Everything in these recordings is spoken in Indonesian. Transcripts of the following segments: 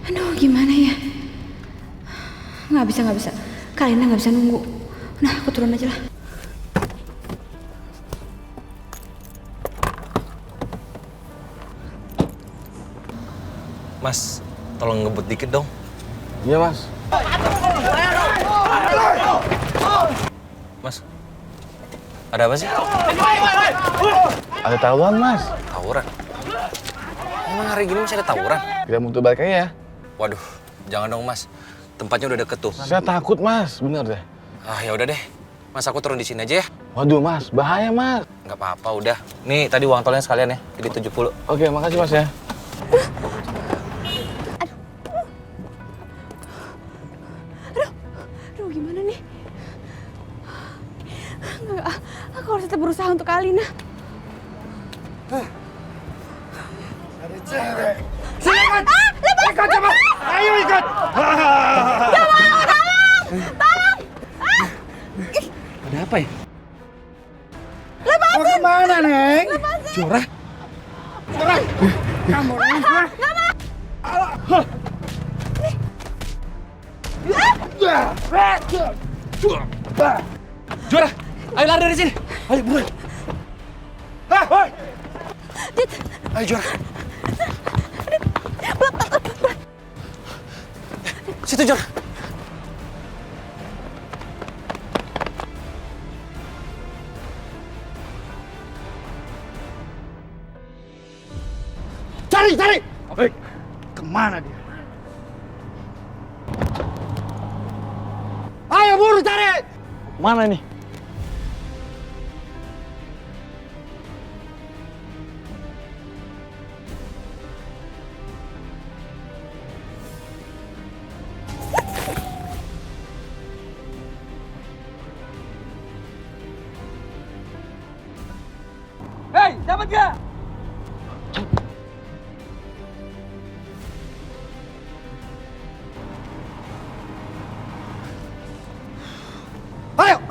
Aduh, gimana ya? Nggak bisa. Kalina nggak bisa nunggu. Nah, aku turun aja lah. Mas, tolong ngebut dikit dong. Iya, Mas. Mas, ada apa sih? Ada tawuran, Mas. Tawuran? Emang hari gini masih ada tawuran? Kita muter balik aja ya. Waduh, jangan dong Mas. Tempatnya udah deket tuh. Saya takut, Mas. Bener deh. Ah, ya udah deh. Mas, aku turun di sini aja ya. Waduh, Mas. Bahaya, Mas. Nggak apa-apa, udah. Nih, tadi uang tolnya sekalian ya. Jadi 70. Oke, makasih, Mas ya. Aduh, gimana nih? Nggak, aku harus tetap berusaha untuk Kalina. Ada cewek. Silakan. Ikut coba. Ayo ikut. Ada apa ya? Mau kemana, Neng? Jorah? Jorah. Kamu, Neng. Jorah, ayo lari dari sini. Ayo, buruan. Hei. Ayo, Jorah. Situ, Jorah. Cari. Hei. Kemana dia? Ayo buru cari. Mana nih? Hei, dapat gak? Ayo.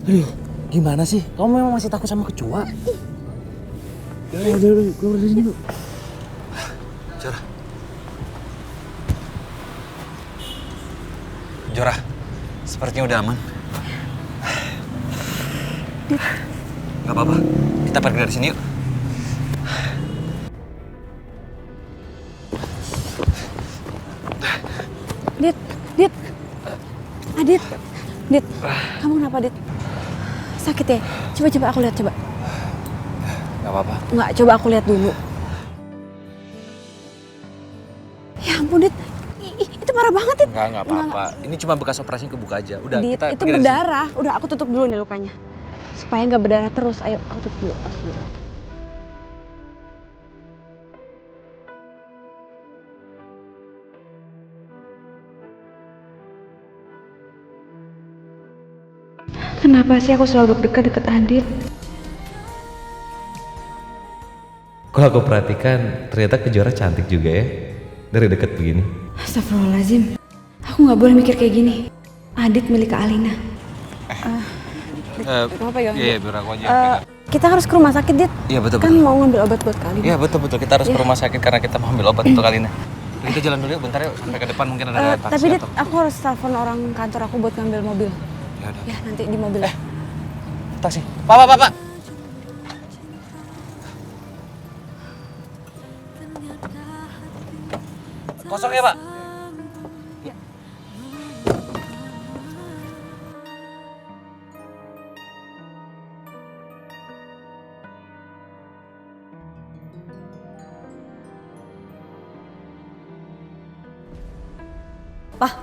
Aduh, gimana sih? Kamu memang masih takut sama kecoa? Udah, keluar dari sini. Jorah. Jorah, sepertinya udah aman. Gak apa-apa, kita pergi dari sini yuk. Dit, kamu kenapa, Dit? Sakit ya? Coba aku lihat, coba. Gak apa-apa. Nggak, coba aku lihat dulu. Ya ampun, Dit. Itu parah banget, Dit. Enggak apa-apa. Ini cuma bekas operasi kebuka aja. Udah, Dit, kita itu pergi dari berdarah. Udah, aku tutup dulu nih lukanya. Supaya nggak berdarah terus. Ayo, aku tutup dulu. Kenapa sih aku selalu dekat-dekat Adit? Kalau aku perhatikan, ternyata Kejora cantik juga ya, dari dekat begini. Astagfirullahaladzim. Aku nggak boleh mikir kayak gini. Adit milik Kak Alina. Apa ya? Iya, biar aku aja. Kita harus ke rumah sakit, Dit. Iya, betul. Kan mau ngambil obat buat Kak Alina. Iya, betul. Kita harus ke rumah sakit karena kita mau ambil obat untuk Kalina. Kita jalan dulu yuk, bentar yuk. Sampai ke depan mungkin ada taksi Tapi, Dit, atau... aku harus telepon orang kantor aku buat ngambil mobil. Ya udah. Ya, nanti di mobil. Taksi. Pak. Kosong ya, Pak? Pak,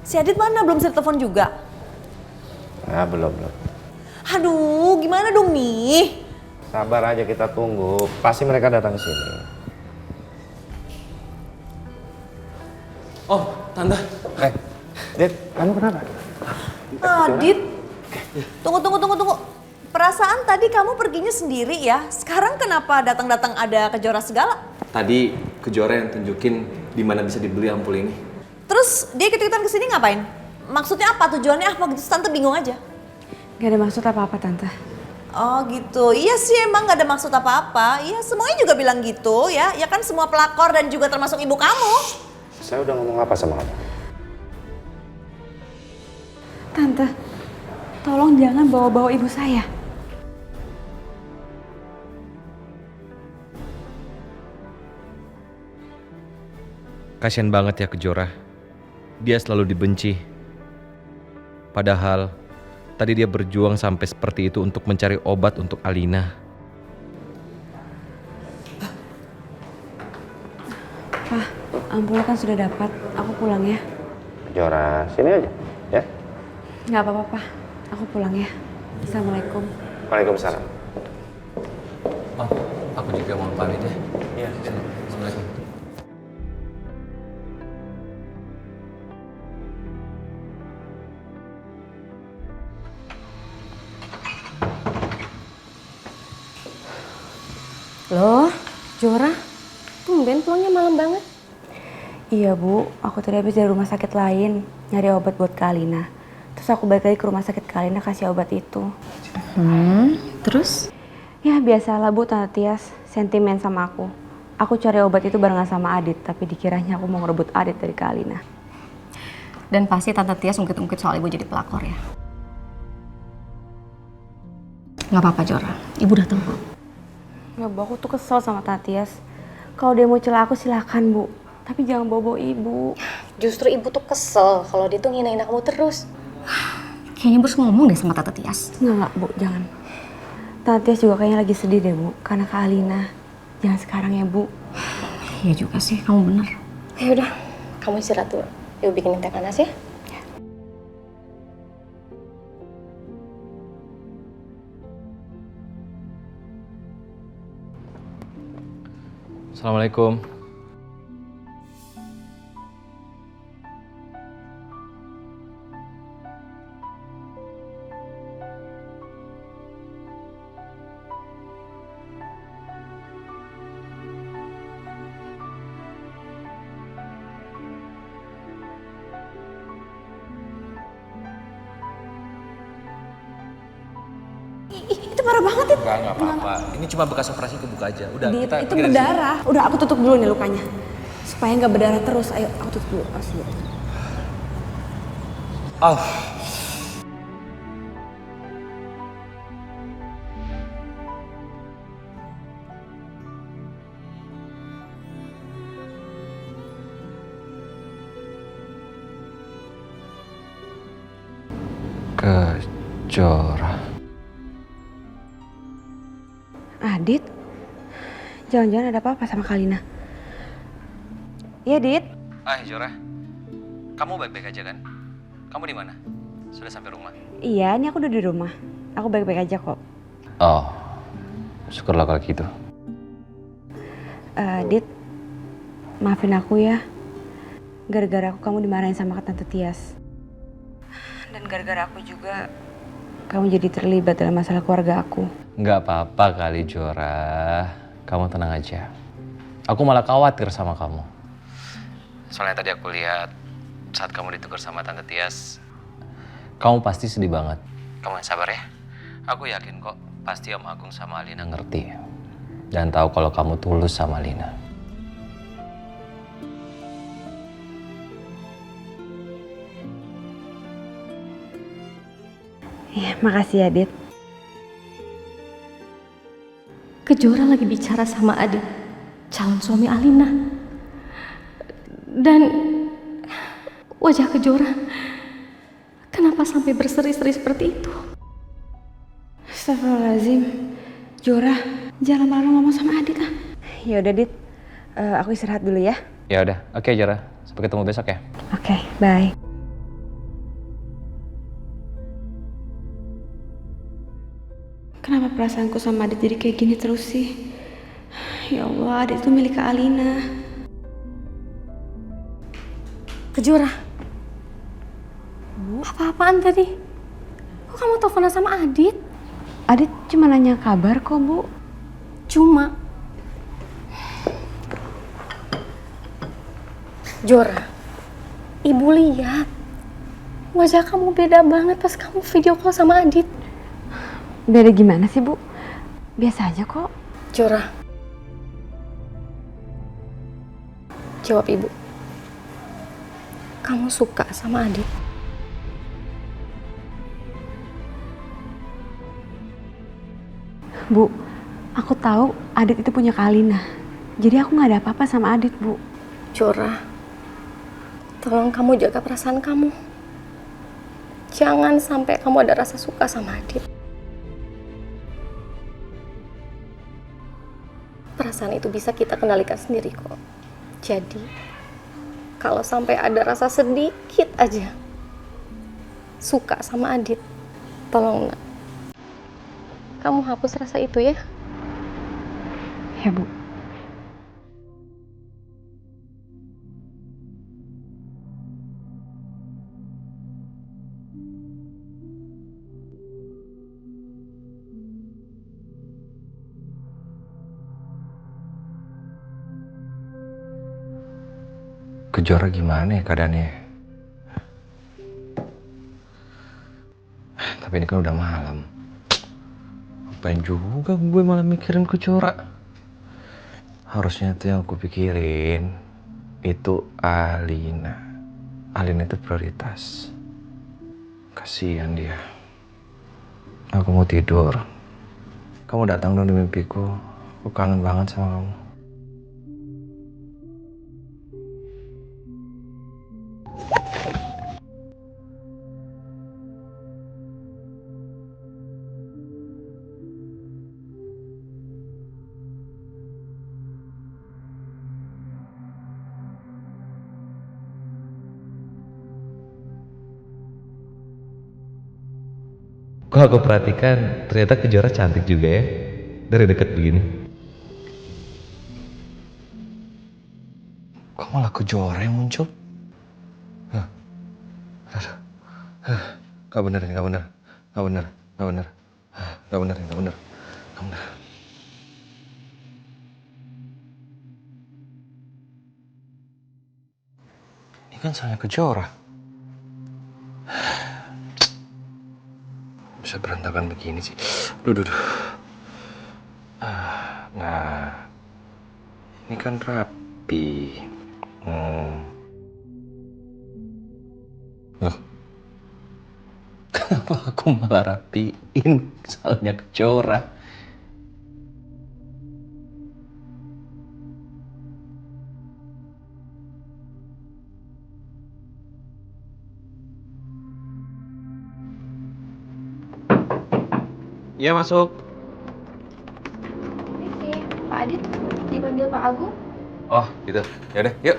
si Adit mana? Belum bisa telepon juga? Nah, belum. Aduh, gimana dong nih? Sabar aja, kita tunggu. Pasti mereka datang ke sini. Oh, Tante. Dit, kamu kenapa? Adit, tunggu. Perasaan tadi kamu perginya sendiri ya. Sekarang kenapa datang-datang ada Kejora segala? Tadi Kejora yang tunjukin di mana bisa dibeli ampul ini. Terus dia ikut-ikutan kesini ngapain? Maksudnya apa? Tujuannya apa gitu? Tante bingung aja. Gak ada maksud apa-apa, Tante. Oh gitu, iya sih emang gak ada maksud apa-apa. Iya semuanya juga bilang gitu ya. Ya kan semua pelakor dan juga termasuk ibu kamu. Saya udah ngomong apa sama kamu? Tante, tolong jangan bawa-bawa ibu saya. Kasian banget ya Kejora. Dia selalu dibenci. Padahal tadi dia berjuang sampai seperti itu untuk mencari obat untuk Alina. Pak, ampulnya kan sudah dapat. Aku pulang ya. Jora, sini aja, ya. Nggak apa-apa, Pak. Aku pulang ya. Assalamualaikum. Waalaikumsalam. Oh, aku juga mau pamit ya. Iya. Assalamualaikum. Loh, Jora, tumben pulangnya malam banget. Iya Bu, aku tadi habis dari rumah sakit lain nyari obat buat Kak Alina. Terus aku balik lagi ke rumah sakit Kak Alina kasih obat itu. Terus? Ya biasalah Bu, Tante Tias sentimen sama aku. Aku cari obat itu barengan sama Adit, tapi dikiranya aku mau ngerebut Adit dari Kak Alina. Dan pasti Tante Tias ungkit-ungkit soal ibu jadi pelakor ya. Gak apa-apa Jora, ibu datang kok. Ya Bu, aku tuh kesel sama Tante Tias. Kalau dia mau celah aku silakan Bu, tapi jangan bawa-bawa ibu. Justru ibu tuh kesel kalau dia tuh nginain kamu terus. Kayaknya harus ngomong deh sama Tante Tias. Enggak Bu, jangan. Tante Tias juga kayaknya lagi sedih deh Bu, karena Kak Alina. Jangan sekarang ya Bu. Iya juga sih, kamu bener. Ya udah, kamu istirahat dulu. Ibu bikinin teh panas ya. Assalamualaikum. Itu parah banget itu. Enggak apa-apa. Ini cuma bekas operasi kebuka aja. Udah, Dit, kita itu pergi dari sini. berdarah. Udah aku tutup dulu nih lukanya. Supaya nggak berdarah terus. Ayo, aku tutup dulu. Awas dulu. Oh. Kejora. Adit, jangan-jangan ada apa-apa sama Kalina. Iya, Dit. Jora. Kamu baik-baik aja kan? Kamu di mana? Sudah sampai rumah? Iya, ini aku udah di rumah. Aku baik-baik aja kok. Oh, syukurlah kalau gitu. Dit, maafin aku ya. Gara-gara aku kamu dimarahin sama Tante Tias. Dan gara-gara aku juga kamu jadi terlibat dalam masalah keluarga aku. Nggak apa-apa kali Jora. Kamu tenang aja. Aku malah khawatir sama kamu. Soalnya tadi aku lihat saat kamu ditegur sama Tante Tias, kamu pasti sedih banget. Kamu yang sabar ya. Aku yakin kok pasti Om Agung sama Alina ngerti. Dan tahu kalau kamu tulus sama Alina. Iya, makasih ya, Dit. Kejora lagi bicara sama Adit, calon suami Alina. Dan wajah Kejora kenapa sampai berseri-seri seperti itu? Astagfirullahaladzim. Jora, jangan lama-lama ngomong sama Adit ah. Ya udah, Dit. Aku istirahat dulu ya. Ya udah, oke Jora. Sampai ketemu besok ya. Oke, bye. Kenapa perasaanku sama Adit jadi kayak gini terus sih? Ya Allah, Adit itu milik Kak Alina. Kejora, apa-apaan tadi? Kok kamu teleponan sama Adit? Adit cuma nanya kabar kok, Bu. Cuma. Jora, ibu lihat. Wajah kamu beda banget pas kamu video call sama Adit. Beda gimana sih, Bu? Biasa aja kok. Jora, jawab Ibu. Kamu suka sama Adit? Bu, aku tahu Adit itu punya Kak Alina. Jadi aku nggak ada apa-apa sama Adit, Bu. Jora, tolong kamu jaga perasaan kamu. Jangan sampai kamu ada rasa suka sama Adit. Perasaan itu bisa kita kendalikan sendiri kok. Jadi, kalau sampai ada rasa sedikit aja suka sama Adit, tolong nak, kamu hapus rasa itu ya. Ya, Bu. Kejora gimana ya keadaannya? Tapi ini kan udah malam. Ngapain juga gue malah mikirin Kejora? Harusnya tuh yang aku pikirin itu Alina. Alina itu prioritas. Kasihan dia. Aku mau tidur. Kamu datang dong di mimpiku. Aku kangen banget sama kamu. Kalau aku perhatikan, ternyata Kejora cantik juga ya, dari dekat begini. Kok malah Kejora yang muncul? Hah? Gak bener, gak bener, gak bener, gak bener, gak bener, gak bener, gak bener. Ini kan salahnya Kejora. Bisa berantakan begini sih. Duh. Nah, ini kan rapi. Loh, kenapa aku malah rapiin salahnya Kejora? Ya masuk. Oke, Pak Adit dipanggil Pak Agung. Oh gitu. Ya udah, yuk.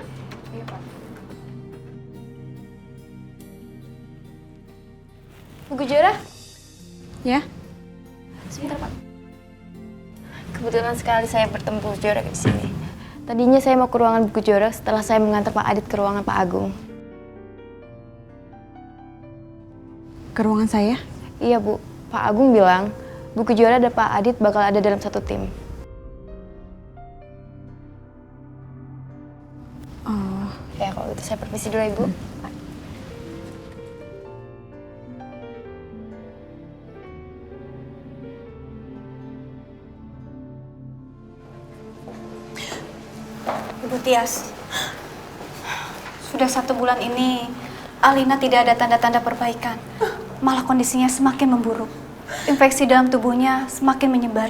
Iya Pak. Bu Kejora, Ya? sebentar Pak. Kebetulan sekali saya bertemu Bu Kejora di sini. Tadinya saya mau ke ruangan Bu Kejora setelah saya mengantar Pak Adit ke ruangan Pak Agung. Ke ruangan saya? Iya Bu, Pak Agung bilang Bu Kejora dan Pak Adit bakal ada dalam satu tim. Oh, Ya kalau gitu saya permisi dulu ya Ibu. Ibu Tias, sudah 1 bulan ini Alina tidak ada tanda-tanda perbaikan. Malah kondisinya semakin memburuk. Infeksi dalam tubuhnya semakin menyebar.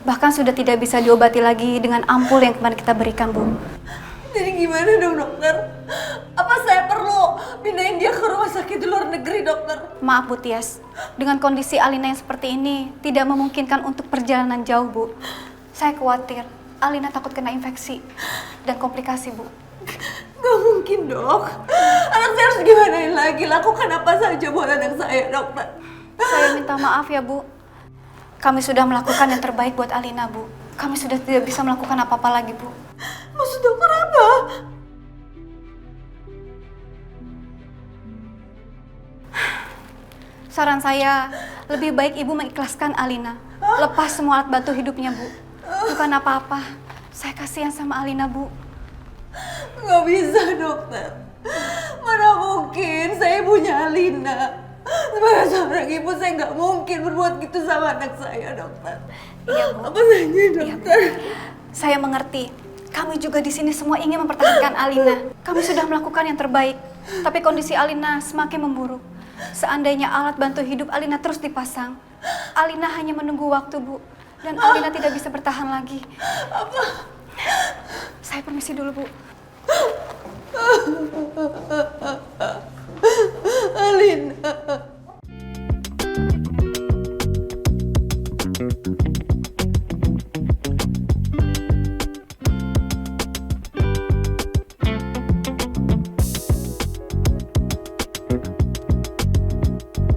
Bahkan sudah tidak bisa diobati lagi dengan ampul yang kemarin kita berikan, Bu. Jadi gimana dong dokter? Apa saya perlu pindahin dia ke rumah sakit di luar negeri dokter? Maaf Bu Tias, dengan kondisi Alina yang seperti ini tidak memungkinkan untuk perjalanan jauh, Bu. Saya khawatir Alina takut kena infeksi dan komplikasi, Bu. Gak mungkin dok. Anak saya harus gimana lagi? Lakukan apa saja buat anak saya dokter. Saya minta maaf ya, Bu. Kami sudah melakukan yang terbaik buat Alina, Bu. Kami sudah tidak bisa melakukan apa-apa lagi, Bu. Maksud dokter apa? Saran saya, lebih baik Ibu mengikhlaskan Alina. Lepas semua alat bantu hidupnya, Bu. Bukan apa-apa. Saya kasihan sama Alina, Bu. Gak bisa dokter. Mana mungkin saya punya Alina. Sebagai seorang ibu, saya nggak mungkin berbuat gitu sama anak saya, dokter. Iya, Bu. Apa saja, dokter? Saya mengerti. Kami juga di sini semua ingin mempertahankan Alina. Kami sudah melakukan yang terbaik, tapi kondisi Alina semakin memburuk. Seandainya alat bantu hidup Alina terus dipasang, Alina hanya menunggu waktu, Bu. Dan Alina tidak bisa bertahan lagi. Saya permisi dulu, Bu.